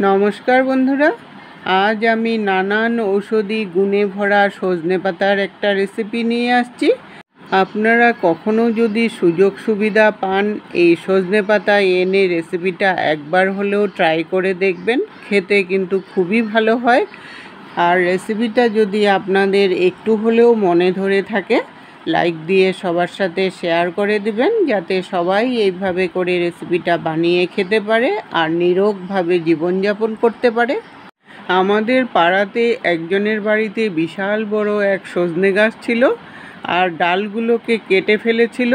নমস্কার বন্ধুরা, আজ আমি নানান ঔষধি গুণে ভরা সজনে পাতার একটা রেসিপি নিয়ে আসছি। আপনারা কখনো যদি সুযোগ সুবিধা পান এই সজনে পাতা এনে রেসিপিটা একবার হলেও ট্রাই করে দেখবেন, খেতে কিন্তু খুবই ভালো হয়। আর রেসিপিটা যদি আপনাদের একটু হলেও মনে ধরে থাকে, লাইক দিয়ে সবার সাথে শেয়ার করে দিবেন, যাতে সবাই এইভাবে করে রেসিপিটা বানিয়ে খেতে পারে আর নিরোগভাবে জীবনযাপন করতে পারে। আমাদের পাড়াতে একজনের বাড়িতে বিশাল বড় এক সজনে গাছ ছিল আর ডালগুলোকে কেটে ফেলেছিল।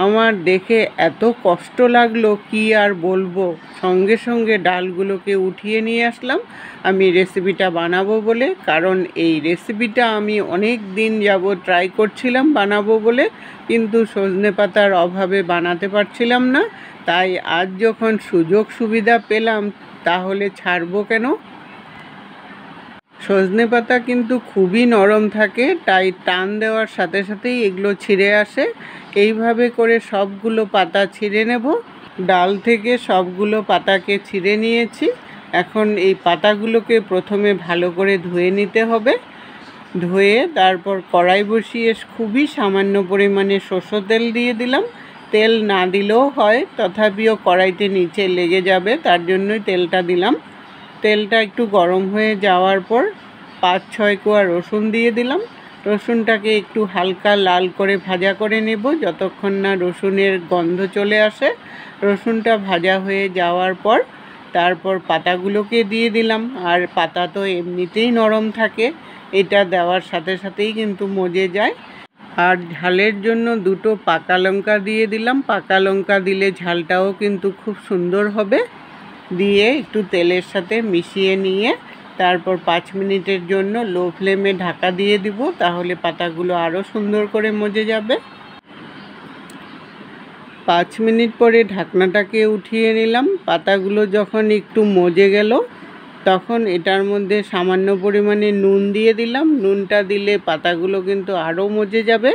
আমার দেখে এত কষ্ট লাগলো, কি আর বলবো। সঙ্গে সঙ্গে ডালগুলোকে উঠিয়ে নিয়ে আসলাম আমি রেসিপিটা বানাবো বলে, কারণ এই রেসিপিটা আমি অনেক দিন যাবত ট্রাই করছিলাম বানাবো বলে, কিন্তু সজনে পাতার অভাবে বানাতে পারছিলাম না। তাই আজ যখন সুযোগ সুবিধা পেলাম তাহলে ছাড়বো কেন। সজনে পাতা কিন্তু খুবই নরম থাকে, তাই টান দেওয়ার সাথে সাথেই এগুলো ছিঁড়ে আসে। এইভাবে করে সবগুলো পাতা ছিঁড়ে নেব। ডাল থেকে সবগুলো পাতাকে ছিঁড়ে নিয়েছি। এখন এই পাতাগুলোকে প্রথমে ভালো করে ধুয়ে নিতে হবে। ধুয়ে তারপর কড়াই বসিয়ে খুবই সামান্য পরিমাণে সরষের তেল দিয়ে দিলাম। তেল না দিলেও হয়, তথাপিও কড়াইতে নিচে লেগে যাবে, তার জন্যই তেলটা দিলাম। তেলটা একটু গরম হয়ে যাওয়ার পর 5-6 কোয়া রসুন দিয়ে দিলাম। রসুনটাকে একটু হালকা লাল করে ভাজা করে নেব, যতক্ষণ না রসুনের গন্ধ চলে আসে। রসুনটা ভাজা হয়ে যাওয়ার পর তারপর পাতাগুলোকে দিয়ে দিলাম। আর পাতা তো এমনিতেই নরম থাকে, এটা দেওয়ার সাথে সাথেই কিন্তু মজে যায়। আর ঝালের জন্য 2টো পাকা লঙ্কা দিয়ে দিলাম। পাকা লঙ্কা দিলে ঝালটাও কিন্তু খুব সুন্দর হবে। দিয়ে একটু তেলের সাথে মিশিয়ে নিয়ে তারপর 5 মিনিটের জন্য লো ফ্লেমে ঢাকা দিয়ে দিব, তাহলে পাতাগুলো আরও সুন্দর করে মজে যাবে। 5 মিনিট পরে ঢাকনাটাকে উঠিয়ে নিলাম। পাতাগুলো যখন একটু মজে গেল তখন এটার মধ্যে সামান্য পরিমাণে নুন দিয়ে দিলাম। নুনটা দিলে পাতাগুলো কিন্তু আরও মজে যাবে।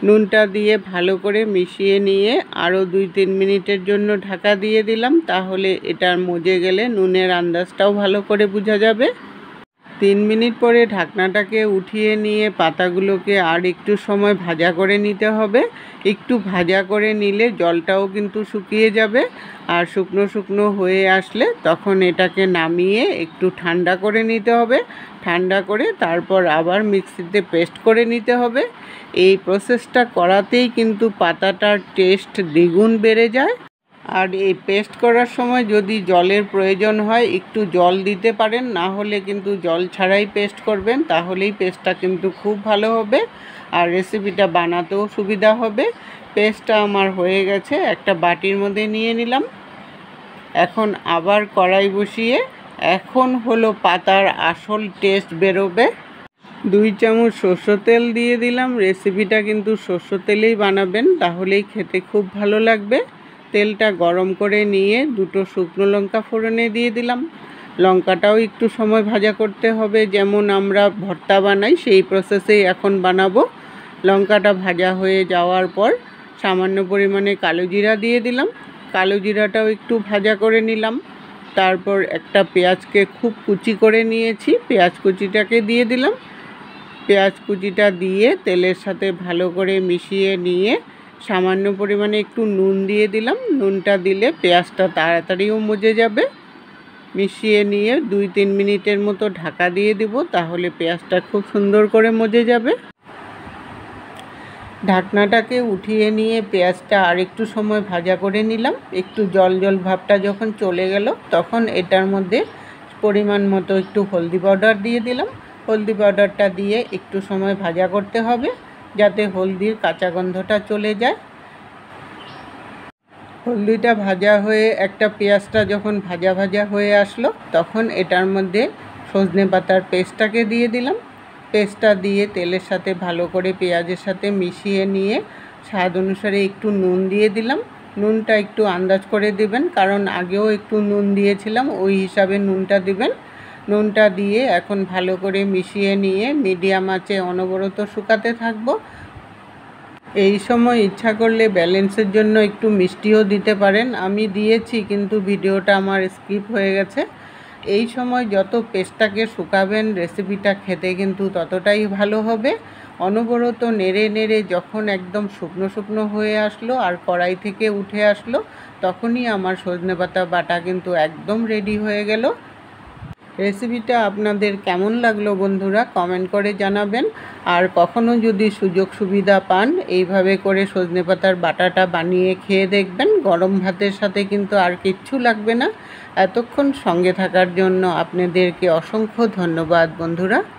নুনটা দিয়ে ভালো করে মিশিয়ে নিয়ে আরও 2-3 মিনিটের জন্য ঢাকা দিয়ে দিলাম, তাহলে এটা মজে গেলে নুনের আন্দাজটাও ভালো করে বোঝা যাবে। 3 মিনিট পরে ঢাকনাটাকে উঠিয়ে নিয়ে পাতাগুলোকে আর একটু সময় ভাজা করে নিতে হবে। একটু ভাজা করে নিলে জলটাও কিন্তু শুকিয়ে যাবে। আর শুকনো শুকনো হয়ে আসলে তখন এটাকে নামিয়ে একটু ঠান্ডা করে নিতে হবে। ঠান্ডা করে তারপর আবার মিক্সিতে পেস্ট করে নিতে হবে। এই প্রসেসটা করাতেই কিন্তু পাতাটার টেস্ট দ্বিগুণ বেড়ে যায়। আর এই পেস্ট করার সময় যদি জলের প্রয়োজন হয় একটু জল দিতে পারেন, না হলে কিন্তু জল ছাড়াই পেস্ট করবেন, তাহলেই পেস্টটা কিন্তু খুব ভালো হবে আর রেসিপিটা বানাতেও সুবিধা হবে। পেস্টটা আমার হয়ে গেছে, একটা বাটির মধ্যে নিয়ে নিলাম। এখন আবার কড়াই বসিয়ে এখন হলো পাতার আসল টেস্ট বেরোবে। 2 চামচ সরষের তেল দিয়ে দিলাম। রেসিপিটা কিন্তু সরষের তেলেই বানাবেন, তাহলেই খেতে খুব ভালো লাগবে। তেলটা গরম করে নিয়ে 2টো শুকনো লঙ্কা ফোড়নে দিয়ে দিলাম। লঙ্কাটাও একটু সময় ভাজা করতে হবে, যেমন আমরা ভর্তা বানাই সেই প্রসেসেই এখন বানাবো। লঙ্কাটা ভাজা হয়ে যাওয়ার পর সামান্য পরিমাণে কালো জিরা দিয়ে দিলাম। কালো জিরাটাও একটু ভাজা করে নিলাম। তারপর একটা পেঁয়াজকে খুব কুচি করে নিয়েছি, পেঁয়াজ কুচিটাকে দিয়ে দিলাম। পেঁয়াজ কুচিটা দিয়ে তেলের সাথে ভালো করে মিশিয়ে নিয়ে সামান্য পরিমাণে একটু নুন দিয়ে দিলাম। নুনটা দিলে পেঁয়াজটা তাড়াতাড়িও মজে যাবে। মিশিয়ে নিয়ে 2-3 মিনিটের মতো ঢাকা দিয়ে দিব, তাহলে পেঁয়াজটা খুব সুন্দর করে মজে যাবে। ঢাকনাটাকে উঠিয়ে নিয়ে পেঁয়াজটা আর একটু সময় ভাজা করে নিলাম। একটু জল জল ভাবটা যখন চলে গেল তখন এটার মধ্যে পরিমাণ মতো একটু হলদি পাউডার দিয়ে দিলাম। হলদি পাউডারটা দিয়ে একটু সময় ভাজা করতে হবে, যাতে হলদির কাঁচা গন্ধটা চলে যায়। হলদিটা ভাজা হয়ে একটা পেঁয়াজটা যখন ভাজা ভাজা হয়ে আসলো তখন এটার মধ্যে সজনে পাতার পেস্টটাকে দিয়ে দিলাম। পেস্টটা দিয়ে তেলের সাথে ভালো করে পেঁয়াজের সাথে মিশিয়ে নিয়ে স্বাদ অনুসারে একটু নুন দিয়ে দিলাম। নুনটা একটু আন্দাজ করে দিবেন, কারণ আগেও একটু নুন দিয়েছিলাম, ওই হিসাবে নুনটা দিবেন। নুনটা দিয়ে এখন ভালো করে মিশিয়ে নিয়ে মিডিয়াম আঁচে অনবরত শুকাতে থাকবো। এই সময় ইচ্ছা করলে ব্যালেন্সের জন্য একটু মিষ্টিও দিতে পারেন, আমি দিয়েছি কিন্তু ভিডিওটা আমার স্কিপ হয়ে গেছে। এই সময় যত পেস্টটাকে শুকাবেন রেসিপিটা খেতে কিন্তু ততটাই ভালো হবে। অনবরত নেড়ে নেড়ে যখন একদম শুকনো শুকনো হয়ে আসলো আর কড়াই থেকে উঠে আসলো, তখনই আমার সজনেপাতা বাটা কিন্তু একদম রেডি হয়ে গেল। রেসিপিটা আপনাদের কেমন লাগলো বন্ধুরা কমেন্ট করে জানাবেন। আর কখনো যদি সুযোগ সুবিধা পান এইভাবে করে সজনেপাতার বাটাটা বানিয়ে খেয়ে দেখবেন। গরম ভাতের সাথে কিন্তু আর কিচ্ছু লাগবে না। এতক্ষণ সঙ্গে থাকার জন্য আপনাদেরকে অসংখ্য ধন্যবাদ বন্ধুরা।